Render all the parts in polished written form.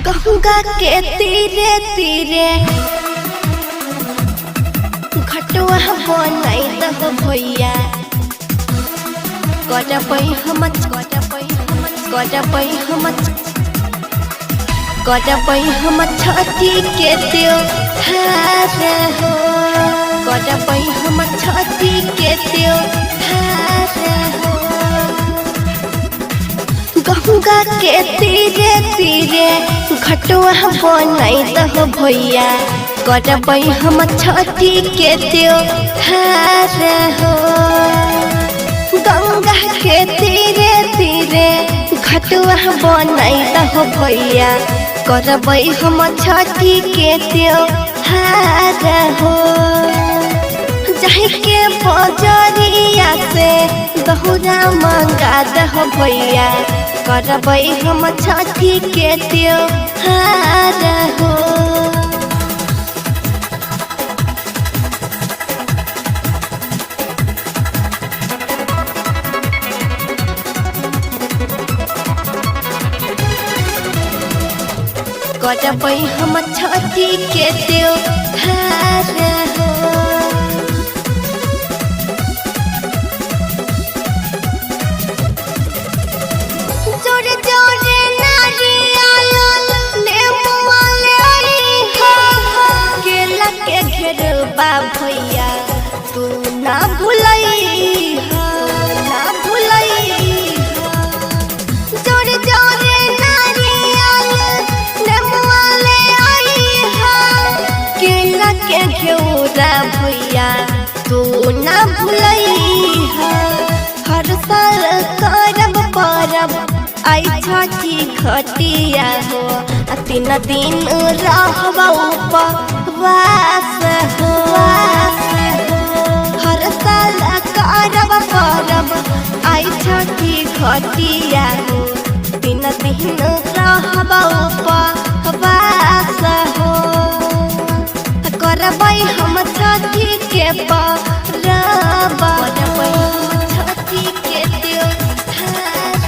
गंगा के तीरे तीरे घटवा बनाई दह भैया गजबई हम छठी के त्योहार हो गजबई हम छठी के त्योहार हो गंगा के तीरे तीरे घटवा बनाई दह भैया गजबई हम छठी के त्योहार हो गंगा के तीरे तीरे घटवा बनाई दह भैया गजबई हम छठी के त्योहार हो जाहि के बजरिया से दहुरा मंगा दह भैया गजबई हम छठी के त्योहार हो गजबई हम छठी के त्योहार हो जोरे जोरे नारियल नेमुआ ले हो केला के घेरबा भैया तू ना भुलई हो ना भुलई हो जोरे जोरे नारियल नेमुआ ले आई हो केला के घेरा भैया तू ना भुलई हो हर साल करब परब आई छठी घटिया हो तीन दिन रहबा उपवास हो हर साल करब परब आई छठी घटिया हो तीन दिन रहबा उपवास हो करबै हम छठी के परब छठी के त्योहार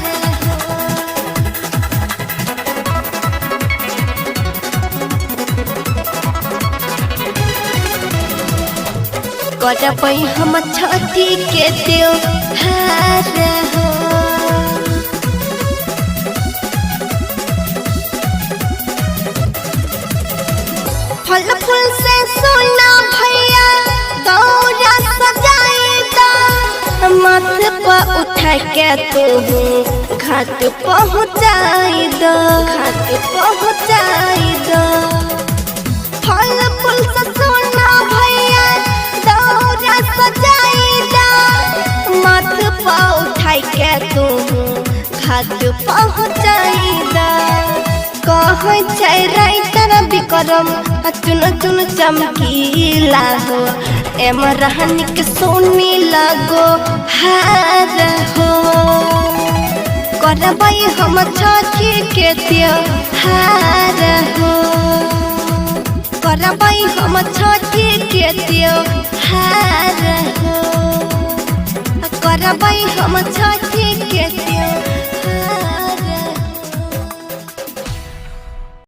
गजबई हम छठी के त्योहार हो फल फूल से सोना भैया दौरा सजाई दा मत पर उठा के तू घाट पहुँचाई दो घाट पहुँचाई दो फल फूल से सोना भैया दौरा सजाई दा मत पर उठा के तू घाट पहुँचाई दा कहै छै राइतर विक्रम चुन चुन चमकीला हो एम रहनी के सोनी लगो हार हो करबै हम छठी के त्योहार हो करबै हम छठी के त्योहार हो करबै हम छठी के त्योहार